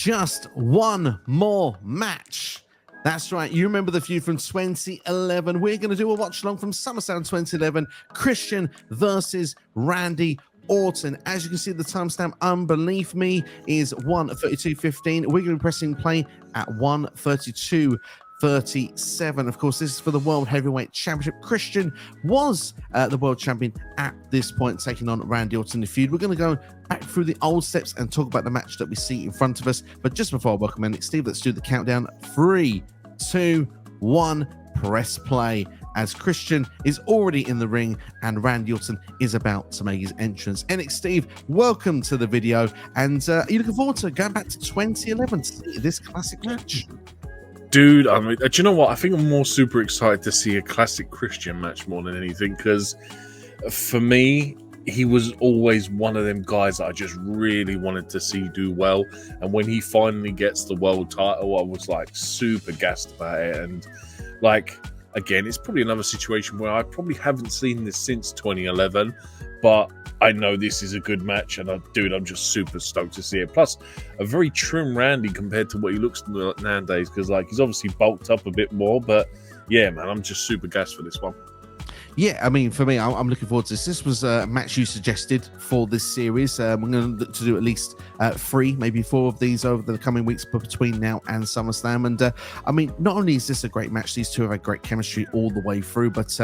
just one more match. That's right. You remember the feud from 2011. We're going to do a watch along from SummerSlam 2011. Christian versus Randy Orton. As you can see, the timestamp underneath me is 1:32:15. We're going to be pressing play at 1:32:37. Of course, this is for the World Heavyweight Championship. Christian was the world champion at this point, taking on Randy Orton in the feud. We're going to go back through the old steps and talk about the match that we see in front of us. But just before I welcome in Steve, let's do the countdown. 3, 2, 1, press play, as Christian is already in the ring and Randy Orton is about to make his entrance. NX Steve, welcome to the video. And are you looking forward to going back to 2011 to see this classic match? Dude, I mean, do you know what? I think I'm more super excited to see a classic Christian match more than anything, because for me, he was always one of them guys that I just really wanted to see do well. And when he finally gets the world title, I was like super gassed about it. And like, again, it's probably another situation where I probably haven't seen this since 2011, but I know this is a good match, and I'm just super stoked to see it. Plus, a very trim Randy compared to what he looks nowadays, because like he's obviously bulked up a bit more. But yeah, man, I'm just super gassed for this one. Yeah, I mean, for me, I'm looking forward to this. This was a match you suggested for this series. We're going to look to do at least 3, maybe 4 of these over the coming weeks between now and SummerSlam. And I mean, not only is this a great match, these two have had great chemistry all the way through, but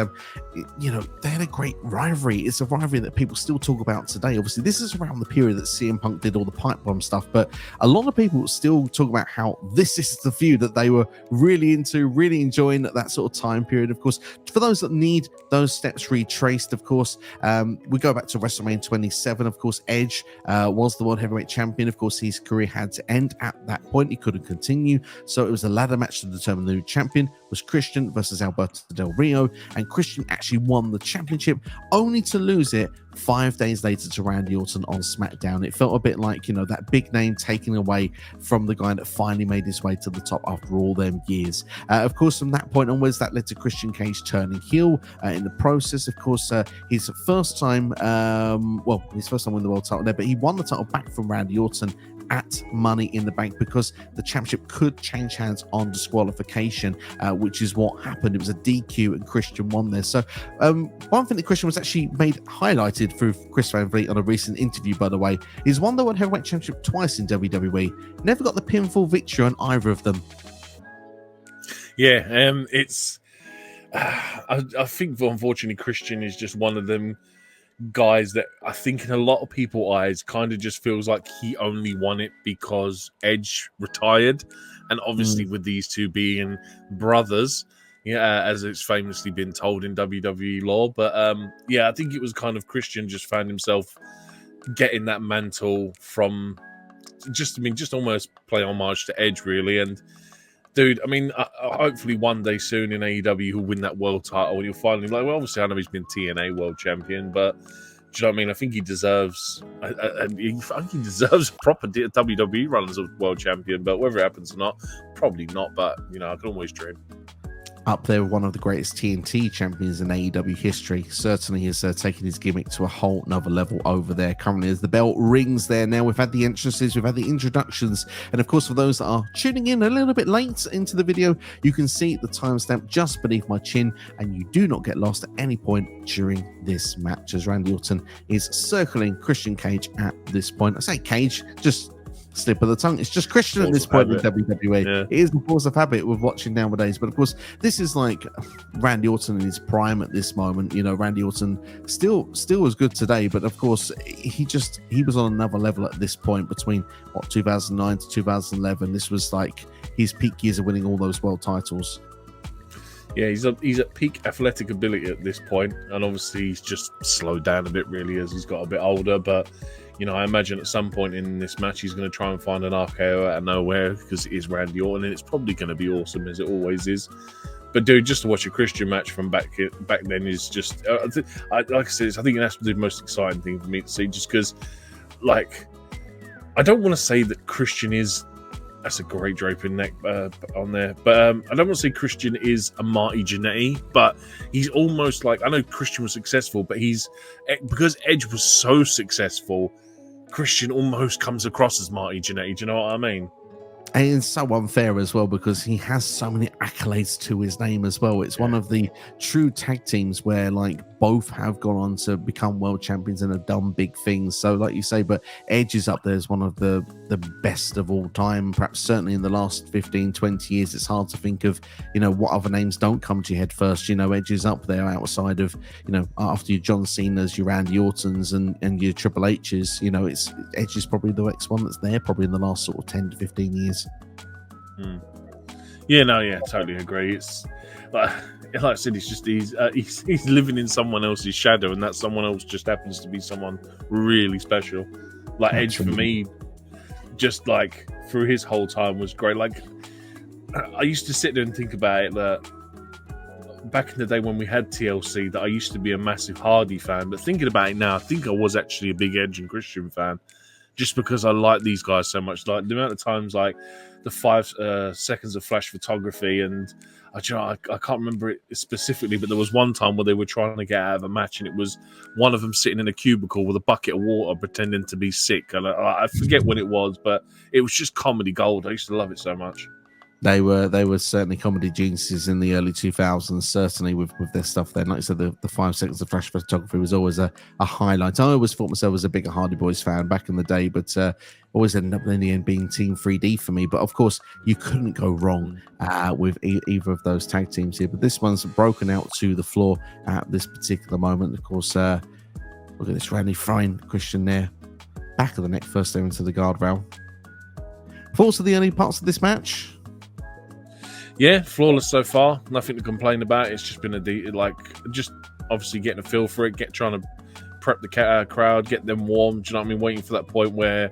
you know, they had a great rivalry. It's a rivalry that people still talk about today. Obviously, this is around the period that CM Punk did all the pipe bomb stuff, but a lot of people still talk about how this is the feud that they were really into, really enjoying at that sort of time period. Of course, for those that need those steps retraced, of course, we go back to WrestleMania 27. Of course, Edge was the World Heavyweight Champion. Of course, his career had to end at that point. He couldn't continue, so it was a ladder match to determine the new champion. Was Christian versus Alberto Del Rio, and Christian actually won the championship, only to lose it 5 days later to Randy Orton on SmackDown. It felt a bit like, you know, that big name taken away from the guy that finally made his way to the top after all them years. Of course, from that point onwards, that led to Christian Cage turning heel in the process. Of course, his first time winning the world title there, but he won the title back from Randy Orton at Money in the Bank, because the championship could change hands on disqualification, which is what happened. It was a DQ and Christian won there. So one thing that Christian was actually highlighted through Chris Van Vliet on a recent interview, by the way, is won the World Heavyweight Championship twice in WWE. Never got the pinfall victory on either of them. Yeah, it's I think unfortunately Christian is just one of them guys that I think in a lot of people's eyes kind of just feels like he only won it because Edge retired, and obviously with these two being brothers, yeah, as it's famously been told in WWE lore. But yeah, I think it was kind of Christian just found himself getting that mantle from just almost play homage to Edge, really. And dude, I mean, hopefully one day soon in AEW he'll win that world title and you'll finally, like, well, obviously I know he's been TNA world champion, but do you know what I mean? I think he deserves, a proper WWE run as a world champion, but whether it happens or not, probably not, but, you know, I can always dream. Up there, one of the greatest TNT champions in AEW history. Certainly has taken his gimmick to a whole nother level over there. Currently, as the bell rings there now, we've had the entrances, we've had the introductions, and of course, for those that are tuning in a little bit late into the video, you can see the timestamp just beneath my chin, and you do not get lost at any point during this match, as Randy Orton is circling Christian Cage at this point. I say Cage, just slip of the tongue. It's just Christian at this point in WWE. Yeah. It is the force of habit with watching nowadays. But of course, this is like Randy Orton in his prime at this moment. You know, Randy Orton still as good today, but of course, he was on another level at this point between 2009 to 2011. This was like his peak years of winning all those world titles. Yeah, he's at peak athletic ability at this point, and obviously he's just slowed down a bit really as he's got a bit older. But you know, I imagine at some point in this match he's going to try and find an RKO out of nowhere, because it is Randy Orton, and it's probably going to be awesome, as it always is. But dude, just to watch a Christian match from back then is just, like I said, I think that's the most exciting thing for me to see, just because, like, I don't want to say that Christian is, that's a great draping neck on there, but I don't want to say Christian is a Marty Jannetty, but he's almost like, I know Christian was successful, but because Edge was so successful, Christian almost comes across as Marty Jannetty. Do you know what I mean? And it's so unfair as well because he has so many accolades to his name as well. It's one of the true tag teams where like both have gone on to become world champions and have done big things. So like you say, but Edge is up there as one of the best of all time. Perhaps certainly in the last 15, 20 years, it's hard to think of, what other names don't come to your head first. Edge is up there outside of, after your John Cena's, your Randy Ortons and your Triple H's, it's Edge is probably the next one that's there probably in the last sort of 10 to 15 years. Totally agree. It's like I said, he's living in someone else's shadow, and that someone else just happens to be someone really special. Like Edge for me, just like through his whole time was great. Like I used to sit there and think about it that back in the day when we had TLC, that I used to be a massive Hardy fan, but thinking about it now, I think I was actually a big Edge and Christian fan. Just because I like these guys so much, like the amount of times, like the 5 seconds of flash photography, and I can't remember it specifically, but there was one time where they were trying to get out of a match, and it was one of them sitting in a cubicle with a bucket of water, pretending to be sick. And I forget what it was, but it was just comedy gold. I used to love it so much. They were certainly comedy geniuses in the early 2000s, certainly with their stuff then. Like I said, the 5 seconds of flash photography was always a highlight. I always thought myself as a bigger Hardy Boys fan back in the day, but always ended up in the end being Team 3D for me. But of course, you couldn't go wrong with either of those tag teams here. But this one's broken out to the floor at this particular moment. Of course, look at this, Randy throwing Christian there. Back of the neck first there into the guardrail. Thoughts of the early parts of this match? Yeah, flawless so far. Nothing to complain about. It's just been just obviously getting a feel for it, trying to prep the crowd, get them warm. Do you know what I mean? Waiting for that point where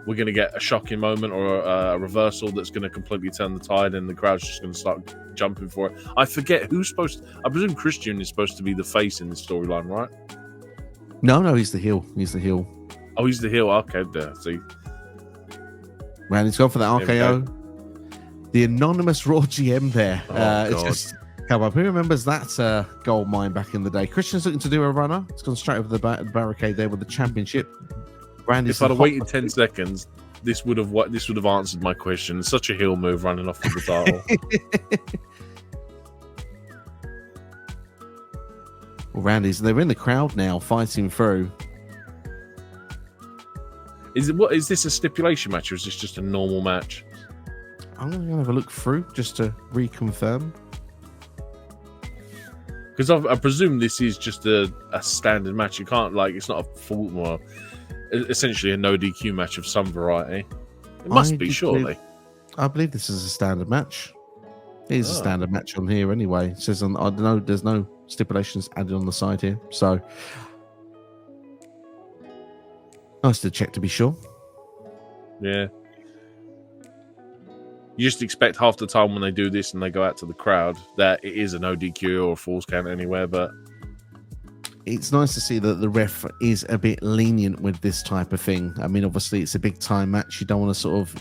we're going to get a shocking moment or a reversal that's going to completely turn the tide, and the crowd's just going to start jumping for it. I forget who's I presume Christian is supposed to be the face in the storyline, right? No, he's the heel. He's the heel. Oh, he's the heel. Okay, there. See, Randy's gone for the RKO. The anonymous Raw GM there. It's just come up. Who remembers that gold mine back in the day? Christian's looking to do a runner. It's gone straight over the barricade there with the championship. Randy's if I'd have waited 10 seconds, this would have answered my question. Such a heel move running off with the title. Well, they're in the crowd now, fighting through. Is this a stipulation match, or is this just a normal match? I'm going to have a look through just to reconfirm. Because I presume this is just a standard match. You can't, it's not a full, well, essentially a no DQ match of some variety. It must be, surely. I believe this is a standard match. It is a standard match on here anyway. It says there's no stipulations added on the side here. So, nice to check to be sure. Yeah. You just expect half the time when they do this and they go out to the crowd that it is a no DQ or a falls count anywhere, but it's nice to see that the ref is a bit lenient with this type of thing. I mean, obviously it's a big time match. You don't want to sort of,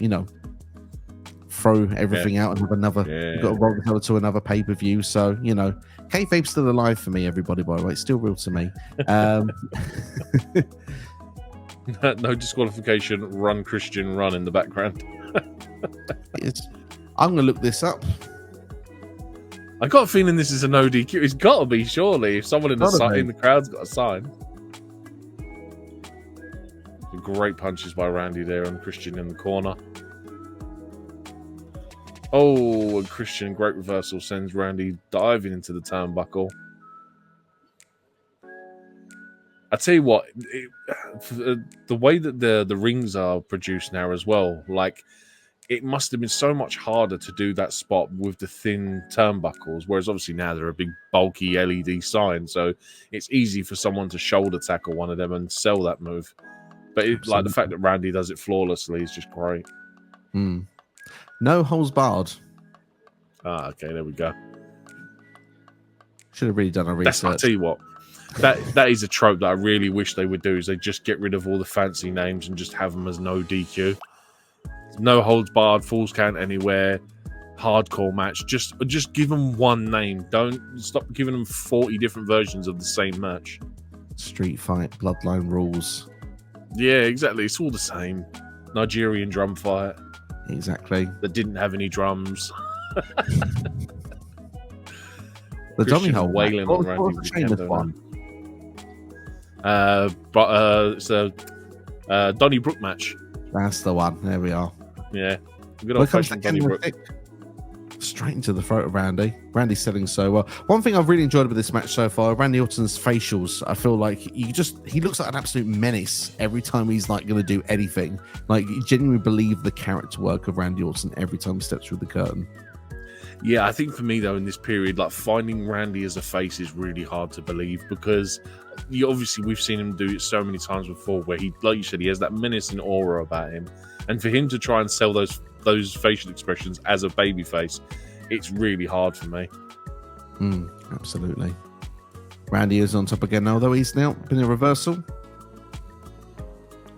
throw everything out and have another. You've got to roll it over to another pay-per-view. So, kayfabe's still alive for me, everybody, by the way. It's still real to me. No disqualification, run Christian, run in the background. I'm going to look this up. I got a feeling this is a no DQ. It's got to be, surely. If someone in the crowd's got a sign. Great punches by Randy there and Christian in the corner. Oh, and Christian, great reversal, sends Randy diving into the turnbuckle. I tell you what, the way that the rings are produced now as well, it must have been so much harder to do that spot with the thin turnbuckles, whereas obviously now they're a big bulky LED sign, so it's easy for someone to shoulder tackle one of them and sell that move. But the fact that Randy does it flawlessly is just great. No holds barred. Okay, there we go. Should have really done a research. I'll tell you what, that is a trope that I really wish they would do, is they just get rid of all the fancy names and just have them as no DQ. No holds barred, falls count anywhere, hardcore match. Just give them one name. Don't stop giving them 40 different versions of the same match. Street fight, bloodline rules. Yeah, exactly. It's all the same. Nigerian drum fight. Exactly. That didn't have any drums. The dummy Christian hole wailing match. on What was Randy the Sheamus Ricciardo one? It's a Donnybrook match. That's the one. There we are. Yeah. Good When old it comes to fashioned Donnybrook. straight into the throat of Randy. Randy's selling so well. One thing I've really enjoyed about this match so far, Randy Orton's facials. I feel like he looks like an absolute menace every time he's like going to do anything. Like you genuinely believe the character work of Randy Orton every time he steps through the curtain. Yeah, I think for me though, in this period, like finding Randy as a face is really hard to believe because we've seen him do it so many times before where he, like you said, he has that menacing aura about him. And for him to try and sell those facial expressions as a babyface, it's really hard for me. Absolutely. Randy is on top again now, though. He's now been a reversal.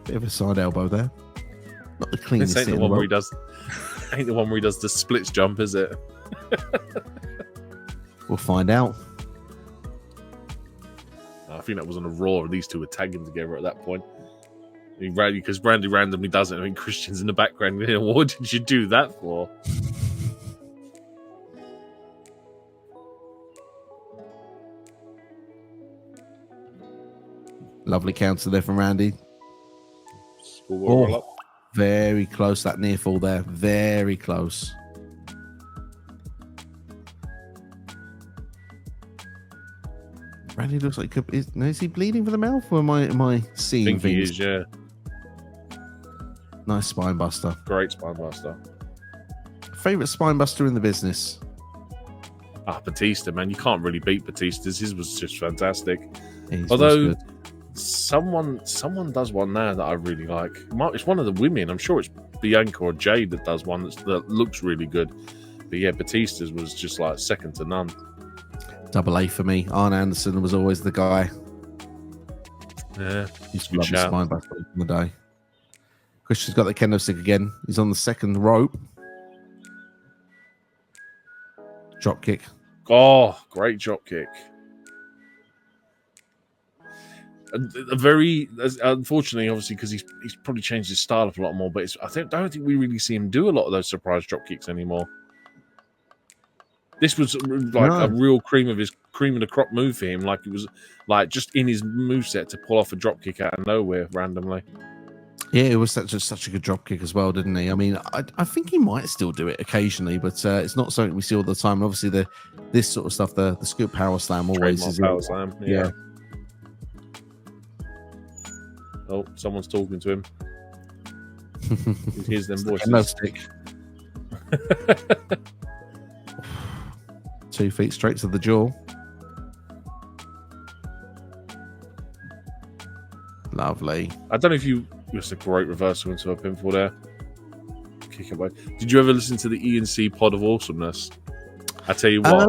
Bit of a side elbow there. Not the cleanest. This ain't the one where he does. Ain't the one where he does the splits jump, is it? We'll find out. I think that was on a Raw. These two were tagging together at that point. Because Randy randomly does it. I mean, Christian's in the background. What did you do that for? Lovely counter there from Randy. Up. Very close, that near fall there. Very close. Randy looks like is he bleeding from the mouth, or am I seeing I think things? he is, yeah. Nice spine buster. Great spine buster. Favorite spine buster in the business? Batista, man. You can't really beat Batista's. His was just fantastic. He's Although good. someone does one now that I really like. It's one of the women. I'm sure it's Bianca or Jade that does one that looks really good. But yeah, Batista's was just like second to none. Double A for me. Arn Anderson was always the guy. Yeah, He's good lovely shout. spine buster in the day. Christian's got the kendo stick again. He's on the second rope. Drop kick. Oh, great drop kick. Unfortunately, obviously, because he's probably changed his style up a lot more. But don't think we really see him do a lot of those surprise drop kicks anymore. This was like a real cream of the crop move for him. Like it was like just in his moveset to pull off a drop kick out of nowhere randomly. Yeah, it was such a good drop kick as well, didn't he? I mean, I think he might still do it occasionally, but it's not something we see all the time. Obviously, this sort of stuff, the scoop power slam always is. Power slam, yeah. Oh, someone's talking to him. He hears them voices. No stick. 2 feet straight to the jaw. Lovely. I don't know if it's a great reversal into a pinfall there. Kick away. Did you ever listen to the E&C Pod of Awesomeness? I tell you what,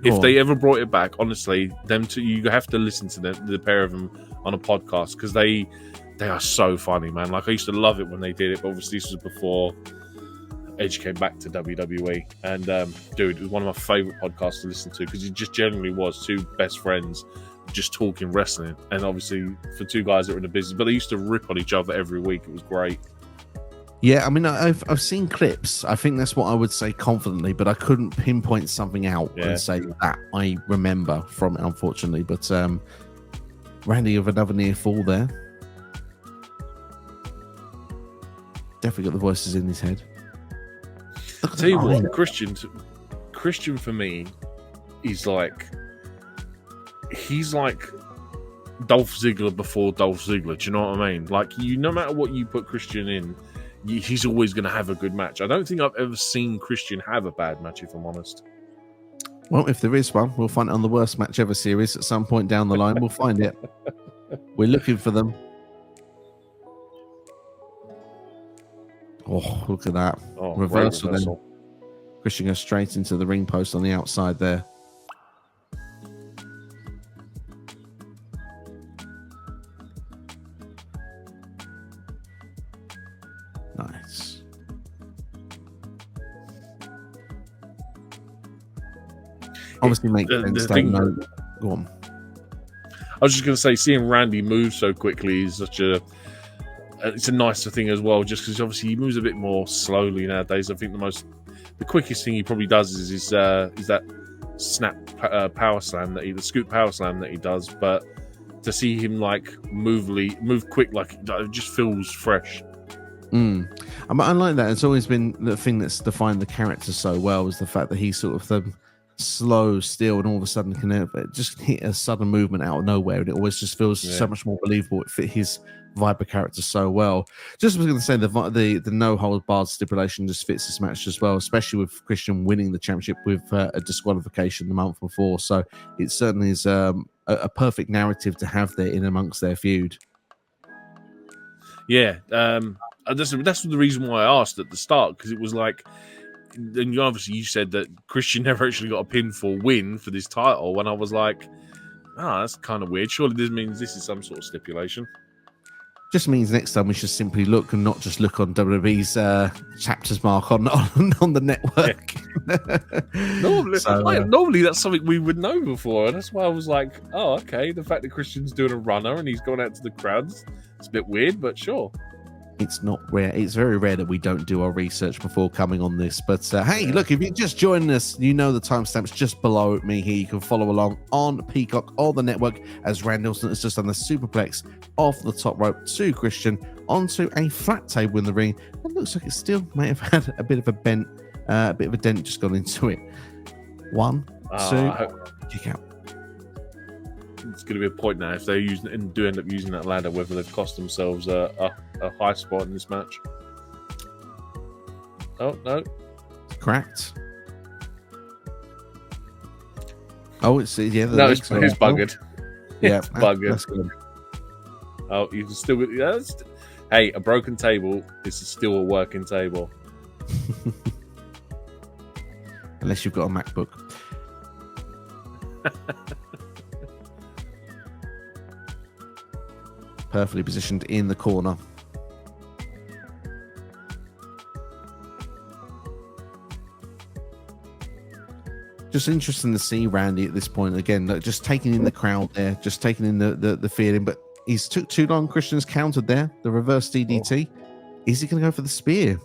if they ever brought it back, honestly, them two, you have to listen to them, the pair of them on a podcast because they are so funny, man. Like I used to love it when they did it, but obviously this was before Edge came back to WWE. And dude, it was one of my favorite podcasts to listen to because it just generally was two best friends just talking wrestling, and obviously for two guys that were in the business, but they used to rip on each other every week. It was great. Yeah, I mean, I've seen clips. I think that's what I would say confidently, but I couldn't pinpoint something out and say that I remember from it, unfortunately. But Randy with another near fall there. Definitely got the voices in his head. I'll tell you what, Christian for me is like, he's like Dolph Ziggler before Dolph Ziggler. Do you know what I mean? Like, no matter what you put Christian in, he's always going to have a good match. I don't think I've ever seen Christian have a bad match, if I'm honest. Well, if there is one, we'll find it on the Worst Match Ever series at some point down the line. We'll find it. We're looking for them. Oh, look at that. Reversal then. Christian goes straight into the ring post on the outside there. Nice. Obviously, make sense. Go on. I was just going to say, seeing Randy move so quickly is such a it's a nicer thing as well, just because obviously he moves a bit more slowly nowadays. I think the quickest thing he probably does is that snap power slam the scoop power slam that he does. But to see him like move quick, like it just feels fresh. I like that. It's always been the thing that's defined the character so well, is the fact that he's sort of the slow, still, and all of a sudden can just hit a sudden movement out of nowhere, and it always just feels so much more believable. It fit his Viper character so well. Just was going to say the no hold barred stipulation just fits this match as well, especially with Christian winning the championship with a disqualification the month before. So it certainly is a perfect narrative to have there in amongst their feud. Yeah, that's the reason why I asked at the start, because it was like, and you said that Christian never actually got a pinfall win for this title, and I was like, that's kind of weird. Surely this means this is some sort of stipulation. Just means next time we should simply look and not just look on WWE's chapters mark on the network. Yeah. Normally that's something we would know before, and that's why I was like, oh, okay. The fact that Christian's doing a runner and he's going out to the crowds, it's a bit weird, but sure. It's not rare. It's very rare that we don't do our research before coming on this. But hey, look, if you're just joining us, you know the timestamps just below me here. You can follow along on Peacock or the network as Randy Orton has just done the superplex off the top rope to Christian onto a flat table in the ring. It looks like it still may have had a bit of a dent just gone into it. 1, 2, kick out. It's going to be a point now if they do end up using that ladder, whether they've cost themselves a high spot in this match. Oh no, cracked. Oh, it's it's buggered. Yeah, it's buggered. That's good. Oh, you can still. Hey, a broken table is still a working table. Unless you've got a MacBook. Perfectly positioned in the corner. Just interesting to see Randy at this point again, just taking in the crowd there, just taking in the feeling. But he's took too long. Christian's countered there, the reverse DDT. Is he going to go for the spear?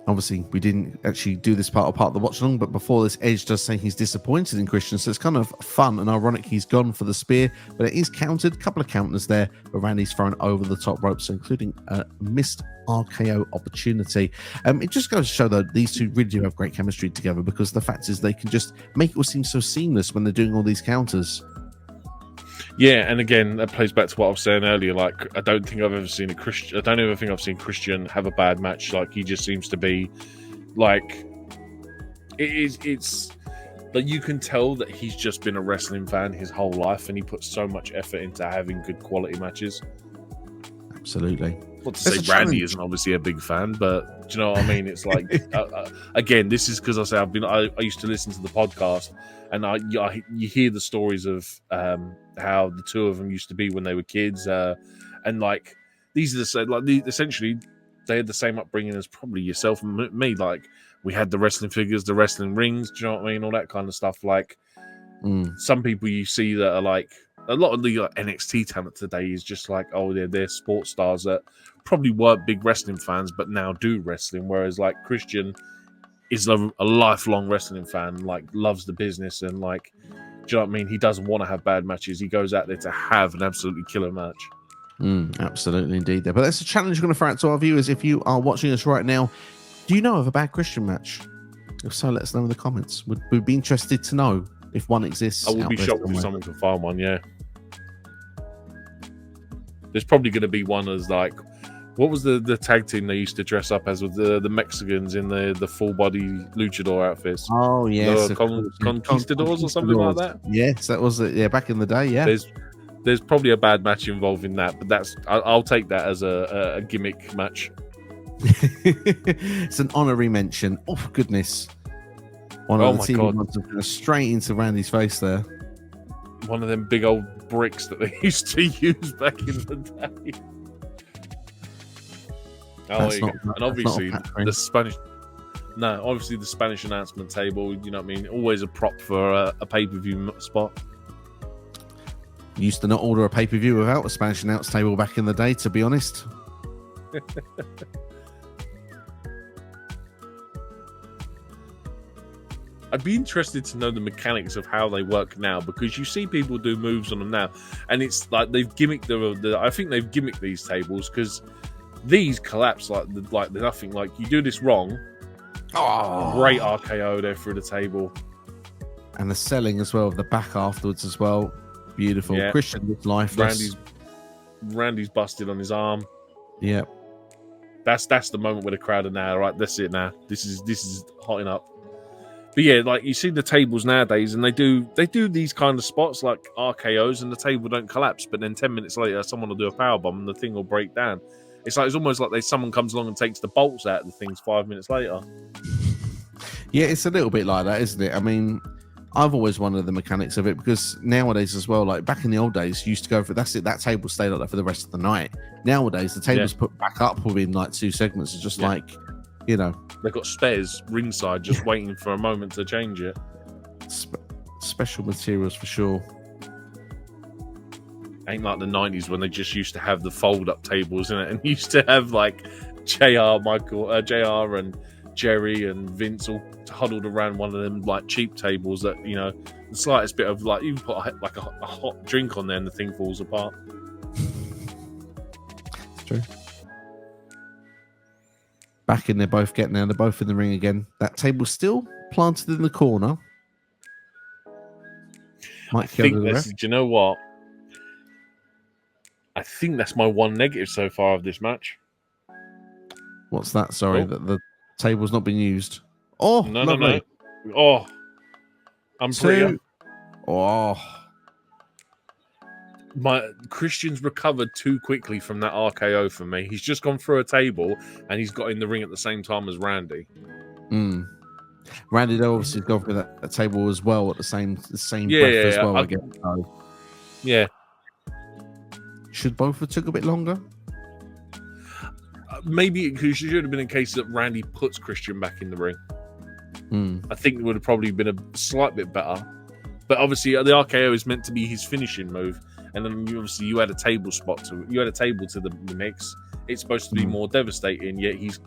Obviously, we didn't actually do this part of the watch along, but before this, Edge does say he's disappointed in Christian, so it's kind of fun and ironic he's gone for the spear, but it is countered. A couple of counters there, but Randy's thrown over the top rope, so including a missed RKO opportunity. It just goes to show that these two really do have great chemistry together, because the fact is they can just make it all seem so seamless when they're doing all these counters. Yeah, and again, that plays back to what I was saying earlier. Like, I don't think I've seen Christian have a bad match. Like, he just seems to be like, it's like you can tell that he's just been a wrestling fan his whole life, and he puts so much effort into having good quality matches. Absolutely. Not to say Randy isn't obviously a big fan, but do you know what I mean? It's like, again, this is because I used to listen to the podcast, and you hear the stories of how the two of them used to be when they were kids, and like these are the same. Like essentially, they had the same upbringing as probably yourself and me. Like, we had the wrestling figures, the wrestling rings. Do you know what I mean? All that kind of stuff. Like, some people you see that are like, a lot of the NXT talent today is just like, oh, they're sports stars that probably weren't big wrestling fans, but now do wrestling. Whereas like Christian is a lifelong wrestling fan, like loves the business, and like, do you know what I mean? He doesn't want to have bad matches. He goes out there to have an absolutely killer match. Absolutely, indeed. There, but that's a challenge we're going to throw out to our viewers. If you are watching us right now, do you know of a bad Christian match? If so, let us know in the comments. We'd be interested to know if one exists. I would be shocked if someone can find one. Yeah, there's probably going to be one as like, what was the tag team they used to dress up as with the Mexicans in the full body luchador outfits? Oh yes, the Conquistadors or something like that. Yes, that was it. Yeah, back in the day. Yeah, there's probably a bad match involving that, but I'll take that as a gimmick match. It's an honorary mention. Oh goodness! One of the TV ones going straight into Randy's face there. One of them big old bricks that they used to use back in the day. Oh, there you go. And obviously the Spanish. No, obviously the Spanish announcement table. You know what I mean? Always a prop for a pay-per-view spot. Used to not order a pay-per-view without a Spanish announce table back in the day, to be honest. I'd be interested to know the mechanics of how they work now, because you see people do moves on them now, and it's like they've gimmicked I think they've gimmicked these tables, because these collapse like they're nothing. Like, you do this wrong, great RKO there through the table, and the selling as well of the back afterwards as well. Beautiful. Yeah. Christian was lifeless. Randy's busted on his arm. Yeah, that's the moment where the crowd are now right. That's it now. This is hotting up. But yeah, like, you see the tables nowadays, and they do these kind of spots like RKOs, and the table don't collapse. But then 10 minutes later, someone will do a powerbomb, and the thing will break down. It's almost like someone comes along and takes the bolts out of the things 5 minutes later. Yeah, it's a little bit like that, isn't it? I mean, I've always wondered the mechanics of it, because nowadays as well, like back in the old days, you used to go for that's it. That table stayed like that for the rest of the night. Nowadays, the table's put back up within like 2 segments. It's just like, you know, they've got spares ringside just waiting for a moment to change it. Special materials for sure. Ain't like the 90s when they just used to have the fold-up tables in it, and used to have like JR and Jerry and Vince all huddled around one of them like cheap tables that, you know, the slightest bit of like, you can put a hot drink on there and the thing falls apart. It's true. Back in, they're both getting there. They're both in the ring again. That table's still planted in the corner. Do you know what? I think that's my one negative so far of this match. What's that? Sorry, that the table's not been used. Oh, no, lovely. No. Oh, I'm pretty. Oh, my Christian's recovered too quickly from that RKO for me. He's just gone through a table and he's got in the ring at the same time as Randy. Randy though obviously gone through that table as well at the same breath as well. I guess. So. Yeah. Should both have took a bit longer? Maybe it should have been a case that Randy puts Christian back in the ring. I think it would have probably been a slight bit better. But obviously, the RKO is meant to be his finishing move, and then you had a table to the mix. It's supposed to be more devastating, yet he's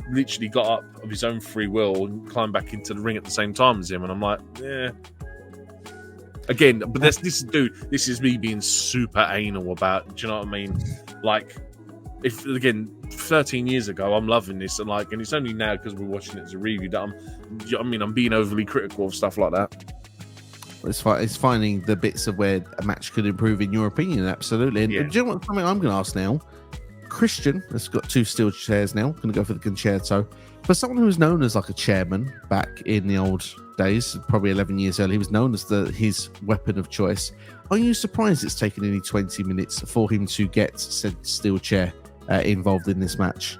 literally got up of his own free will and climbed back into the ring at the same time as him. And I'm like, yeah. Again, but this is me being super anal about. Do you know what I mean? Like, if again, 13 years ago, I'm loving this, and it's only now because we're watching it as a review that I'm being overly critical of stuff like that. It's finding the bits of where a match could improve, in your opinion, absolutely. And do you know what? Something I'm going to ask now. Christian has got 2 steel chairs now. Going to go for the concerto. For someone who was known as like a chairman back in the old days, probably 11 years early, he was known as his weapon of choice. Are you surprised it's taken only 20 minutes for him to get said steel chair involved in this match?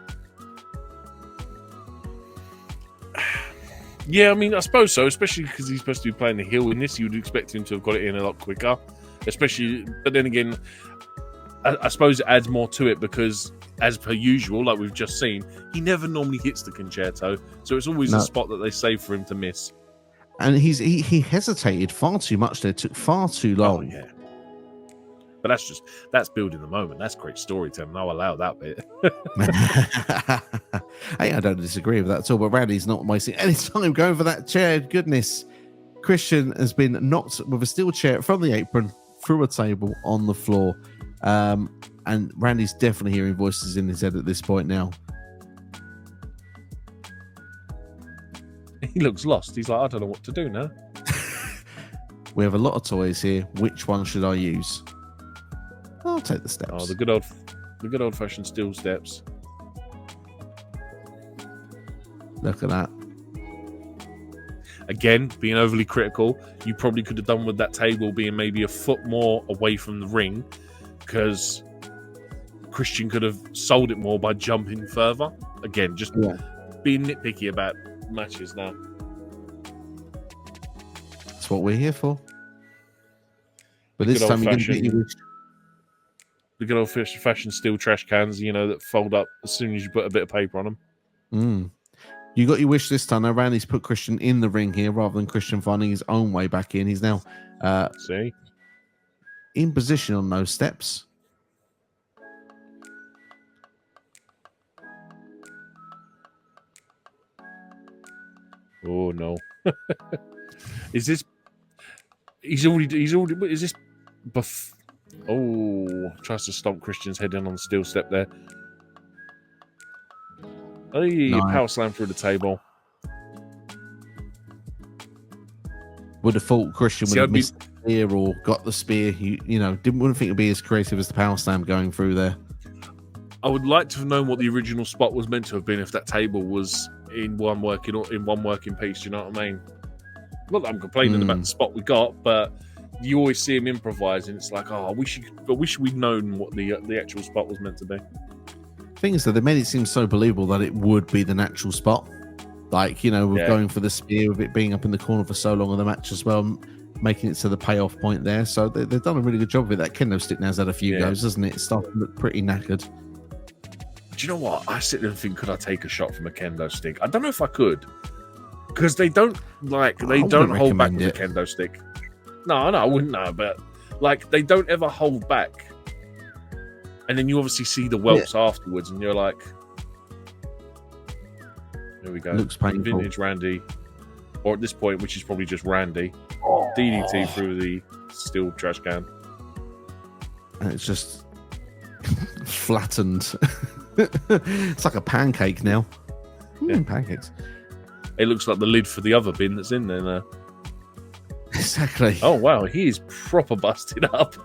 Yeah, I mean, I suppose so, especially because he's supposed to be playing the heel in this. You would expect him to have got it in a lot quicker, especially. But then again, I suppose it adds more to it because, as per usual, like we've just seen, he never normally hits the concerto, so it's always a spot that they save for him to miss. And he hesitated far too much there. It took far too long. Oh, yeah. But that's building the moment. That's great storytelling. I'll allow that bit. Hey, I don't disagree with that at all. But Randy's not wasting any time going for that chair. Goodness. Christian has been knocked with a steel chair from the apron through a table on the floor. And Randy's definitely hearing voices in his head at this point now. He looks lost. He's like, I don't know what to do now. We have a lot of toys here. Which one should I use? I'll take the steps. Oh, the good old fashioned steel steps. Look at that. Again, being overly critical, you probably could have done with that table being maybe a foot more away from the ring, because Christian could have sold it more by jumping further. Again, just being nitpicky about matches now. That's what we're here for. But this time you're going to get your wish. The good old-fashioned steel trash cans, that fold up as soon as you put a bit of paper on them. You got your wish this time. Now, Randy's put Christian in the ring here rather than Christian finding his own way back in. He's now... See? in position on those steps. Oh no. Is this he's already is this tries to stomp Christian's head in on the steel step there. Hey, power slam through the table. Would have thought Christian would have missed the spear or got the spear. Wouldn't think it'd be as creative as the power slam going through there. I would like to have known what the original spot was meant to have been if that table was in one working piece. You know what I mean? Not that I'm complaining about the spot we got, but you always see him improvise, and it's like, I wish we'd known what the actual spot was meant to be. Thing is, though, they made it seem so believable that it would be the natural spot. Like, with going for the spear, with it being up in the corner for so long on the match as well, making it to the payoff point there. So they've done a really good job with it. That kendo stick now's had a few goes, hasn't it? It's starting to look pretty knackered. Do you know what? I sit there and think, could I take a shot from a kendo stick? I don't know if I could. Because they don't hold back with the kendo stick. No, I wouldn't know, but they don't ever hold back. And then you obviously see the whelps afterwards, and you're like, there we go. Looks painful. Vintage Randy, or at this point, which is probably just Randy, DDT through the steel trash can, and it's just flattened. It's like a pancake now. Pancakes. It looks like the lid for the other bin that's in there now. Exactly. Oh wow, he is proper busted up.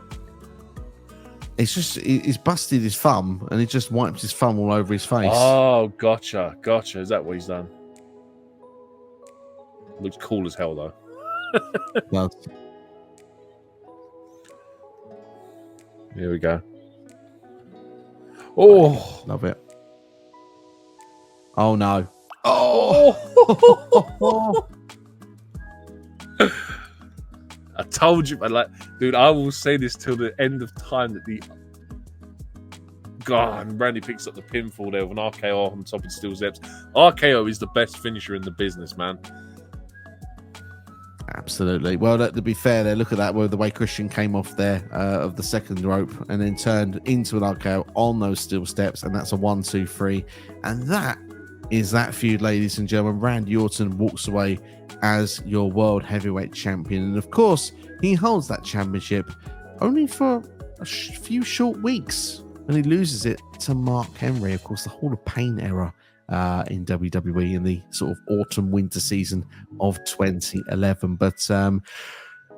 It's just he's busted his thumb, and he just wiped his thumb all over his face. Oh, gotcha. Is that what he's done? Looks cool as hell, though. Well, here we go. Oh, love it. Oh no. Oh. I told you, dude, I will say this till the end of time that and Randy picks up the pinfall there with an RKO on top of steel steps. RKO is the best finisher in the business, man. Absolutely. Well, to be fair there, look at that, the way Christian came off there of the second rope and then turned into an RKO on those steel steps, and that's a 1-2-3. And that is that feud, ladies and gentlemen. Randy Orton walks away as your world heavyweight champion, and of course he holds that championship only for a few short weeks, and he loses it to Mark Henry, of course, the Hall of Pain era in WWE in the sort of autumn winter season of 2011. But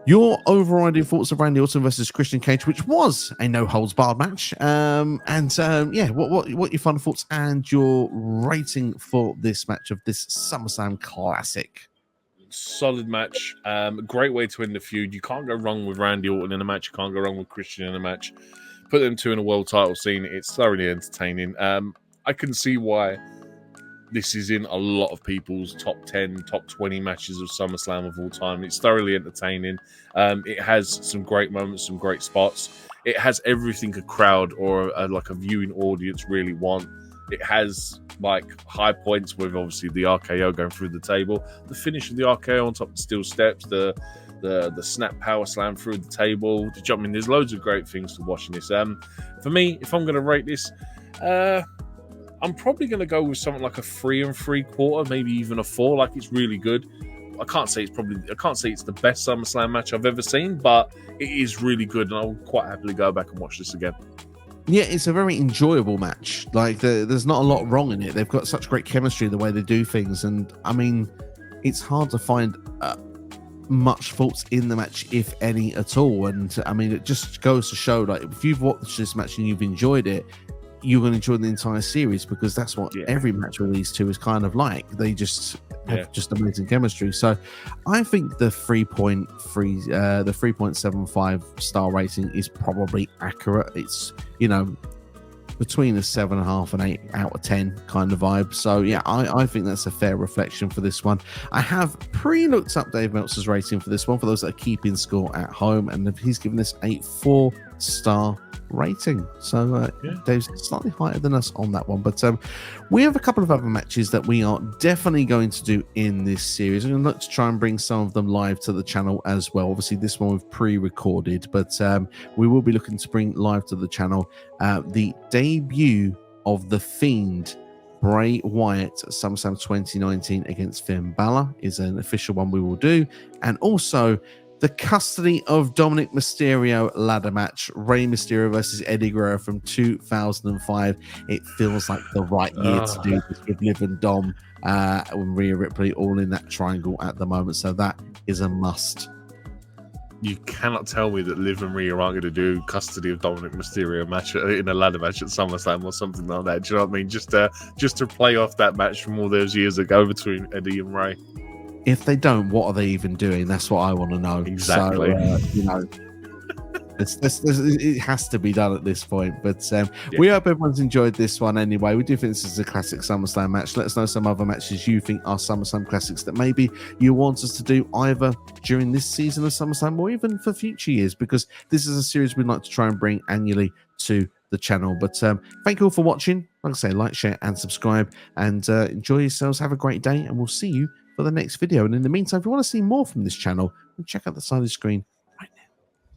your overriding thoughts of Randy Orton versus Christian Cage, which was a no holds barred match, what your final thoughts and your rating for this match of this SummerSlam Classic? Solid match. Great way to end the feud. You can't go wrong with Randy Orton in a match. You can't go wrong with Christian in a match. Put them two in a world title scene. It's thoroughly entertaining. I can see why this is in a lot of people's top 10, top 20 matches of SummerSlam of all time. It's thoroughly entertaining. It has some great moments, some great spots. It has everything a crowd or a viewing audience really want. It has high points with obviously the RKO going through the table, the finish of the RKO on top of the steel steps, the snap power slam through the table. There's loads of great things to watch in this. For me, if I'm going to rate this, I'm probably going to go with something like a 3 3/4, maybe even a 4. It's really good. I can't say it's the best SummerSlam match I've ever seen, but it is really good, and I'll quite happily go back and watch this again. Yeah, it's a very enjoyable match. There's not a lot wrong in it. They've got such great chemistry the way they do things, and it's hard to find much faults in the match, if any at all. And it just goes to show, if you've watched this match and you've enjoyed it, you're going to enjoy the entire series, because that's what every match with these two is kind of like. They just have just amazing chemistry. So I think the 3.75 star rating is probably accurate. It's between a 7.5 and 8 out of 10 kind of vibe. So yeah, I think that's a fair reflection for this one. I have pre-looked up Dave Meltzer's rating for this one for those that are keeping score at home, and he's given this a 4-star rating. So Yeah. Dave's slightly higher than us on that one. But we have a couple of other matches that we are definitely going to do in this series. I'm going to look to try and bring some of them live to the channel as well. Obviously, this one we've pre-recorded, but we will be looking to bring live to the channel the debut of The Fiend, Bray Wyatt, at SummerSlam 2019 against Finn Balor is an official one we will do. And also the custody of Dominic Mysterio ladder match, Rey Mysterio versus Eddie Guerrero from 2005. It feels like the right year to do this with Liv and Dom and Rhea Ripley all in that triangle at the moment. So that is a must. You cannot tell me that Liv and Rhea aren't going to do custody of Dominic Mysterio match in a ladder match at SummerSlam or something like that. Do you know what I mean? Just to play off that match from all those years ago between Eddie and Rey. If they don't, what are they even doing? That's what I want to know. Exactly. So, it has to be done at this point. But we hope everyone's enjoyed this one anyway. We do think this is a classic SummerSlam match. Let us know some other matches you think are SummerSlam classics that maybe you want us to do either during this season of SummerSlam or even for future years, because this is a series we'd like to try and bring annually to the channel. But thank you all for watching. Like I say, like, share, and subscribe, and enjoy yourselves. Have a great day, and we'll see you for the next video. And in the meantime, if you want to see more from this channel, then check out the side of the screen